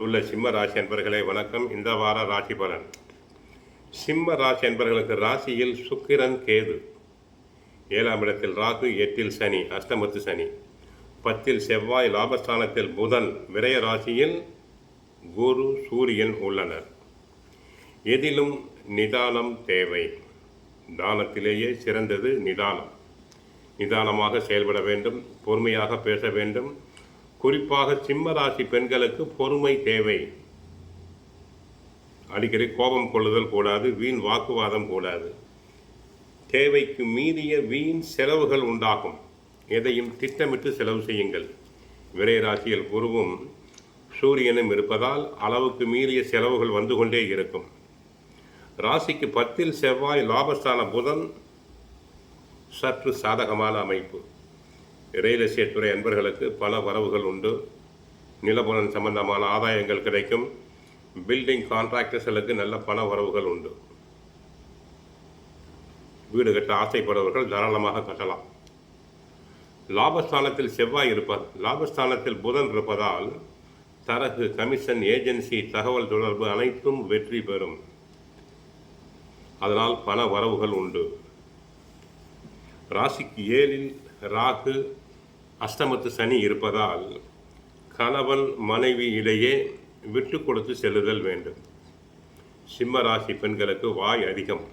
உள்ள சிம்ம ராசி அன்பர்களே வணக்கம். இந்த வார ராசி பலன். சிம்ம ராசி அன்பர்களுக்கு ராசியில் சுக்கிரன் கேது, 7ஆம் இடத்தில் ராகு, 8இல் சனி, அஷ்டமத்து சனி, 10இல் செவ்வாய், லாபஸ்தானத்தில் புதன், விரய ராசியில் குரு, சூரியன் உள்ளனர். எதிலும் நிதானம் தேவை. தானத்திலேயே சிறந்தது நிதானம். நிதானமாக செயல்பட வேண்டும், பொறுமையாக பேச வேண்டும். குறிப்பாக சிம்ம ராசி பெண்களுக்கு பொறுமை தேவை. அடிக்கடி கோபம் கொள்ளுதல் கூடாது, வீண் வாக்குவாதம் கூடாது. தேவைக்கு மீறிய வீண் செலவுகள் உண்டாகும். எதையும் திட்டமிட்டு செலவு செய்யுங்கள். விரய ராசியில் குருவும் சூரியனும் இருப்பதால் அளவுக்கு மீறிய செலவுகள் வந்து கொண்டே இருக்கும். ராசிக்கு 10இல் செவ்வாய், லாபஸ்தான புதன் சற்று சாதகமான அமைப்பு. ரியல் எஸ்டேட் துறை அன்பர்களுக்கு பல வரவுகள் உண்டு. நிலபுலன் சம்பந்தமான ஆதாயங்கள் கிடைக்கும். பில்டிங் கான்ட்ராக்டர்ஸ்களுக்கு நல்ல பண வரவுகள் உண்டு. வீடு கட்ட ஆசைப்படுபவர்கள் தாராளமாக கட்டலாம். லாபஸ்தானத்தில் செவ்வாய் இருப்பார், லாபஸ்தானத்தில் புதன் இருப்பதால் தரகு, கமிஷன், ஏஜென்சி, தகவல் தொடர்பு அனைத்தும் வெற்றி பெறும். அதனால் பண வரவுகள் உண்டு. ராசிக்கு 7இல் ராகு, அஷ்டமத்து சனி இருப்பதால் கணவன் மனைவி இடையே விட்டு கொடுத்து செல்லுதல் வேண்டும். சிம்ம ராசி பெண்களுக்கு வாய் அதிகம்.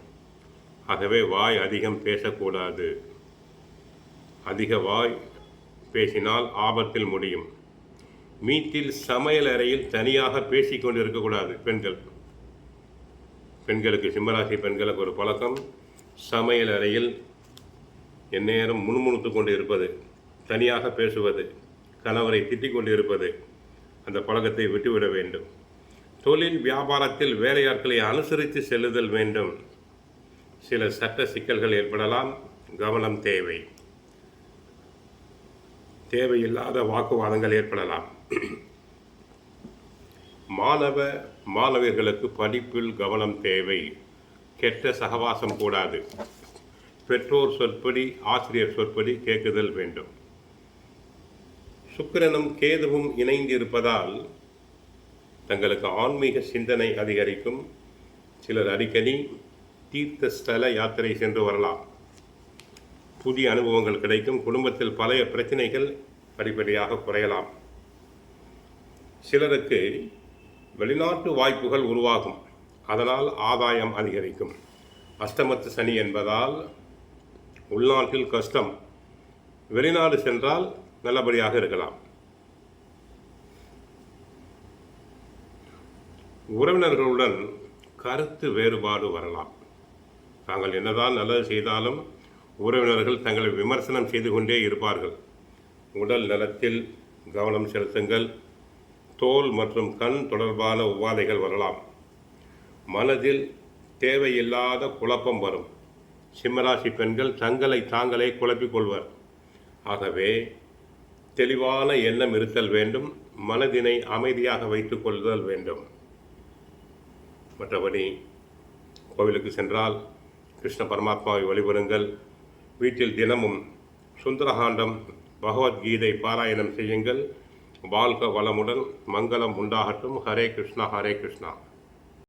ஆகவே வாய் அதிகம் பேசக்கூடாது. அதிக வாய் பேசினால் ஆபத்தில் முடியும். வீட்டில் சமையல் அறையில் தனியாக பேசிக்கொண்டு இருக்கக்கூடாது. பெண்களுக்கு சிம்மராசி பெண்களுக்கு ஒரு பழக்கம், சமையல் அறையில் எந்நேரம் முணுமுணுத்து கொண்டு இருப்பது, தனியாக பேசுவது, கணவரை திட்டிக் கொண்டு இருப்பது. அந்த பழக்கத்தை விட்டுவிட வேண்டும். தொழில் வியாபாரத்தில் வேலையாட்களை அனுசரித்து செல்லுதல் வேண்டும். சில சட்ட சிக்கல்கள் ஏற்படலாம், கவனம் தேவை. தேவையில்லாத வாக்குவாதங்கள் ஏற்படலாம். மாணவர்களுக்கு படிப்பில் கவனம் தேவை. கெட்ட சகவாசம் கூடாது. பெற்றோர் சொற்படி, ஆசிரியர் சொற்படி கேட்குதல் வேண்டும். சுக்கிரனும் கேதுவும் இணைந்திருப்பதால் தங்களுக்கு ஆன்மீக சிந்தனை அதிகரிக்கும். சிலர் அடிக்கடி தீர்த்த ஸ்தல யாத்திரை சென்று வரலாம். புதிய அனுபவங்கள் கிடைக்கும். குடும்பத்தில் பழைய பிரச்சனைகள் படிப்படியாக குறையலாம். சிலருக்கு வெளிநாட்டு வாய்ப்புகள் உருவாகும். அதனால் ஆதாயம் அதிகரிக்கும். அஷ்டமத்து சனி என்பதால் உள்நாட்டில் கஷ்டம். வெளிநாடு சென்றால் நல்லபடியாக இருக்கலாம். உறவினர்களுடன் கருத்து வேறுபாடு வரலாம். தாங்கள் என்னதான் நல்லது செய்தாலும் உறவினர்கள் தங்களை விமர்சனம் செய்து கொண்டே இருப்பார்கள். உடல் நலத்தில் கவனம் செலுத்துங்கள். தோல் மற்றும் கண் தொடர்பான உபாதைகள் வரலாம். மனதில் தேவையில்லாத குழப்பம் வரும். சிம்மராசி பெண்கள் தங்களை தாங்களே குழப்பிக்கொள்வர். ஆகவே தெளிவான எண்ணம் இருத்தல் வேண்டும். மனதினை அமைதியாக வைத்துக் கொள்ளுதல் வேண்டும். மற்றபடி கோவிலுக்கு சென்றால் கிருஷ்ண பரமாத்மாவை வழிபடுங்கள். வீட்டில் தினமும் சுந்தரகாண்டம், பகவத்கீதை பாராயணம் செய்யுங்கள். வாழ்க வளமுடன், மங்களம் உண்டாகட்டும். ஹரே கிருஷ்ணா, ஹரே கிருஷ்ணா.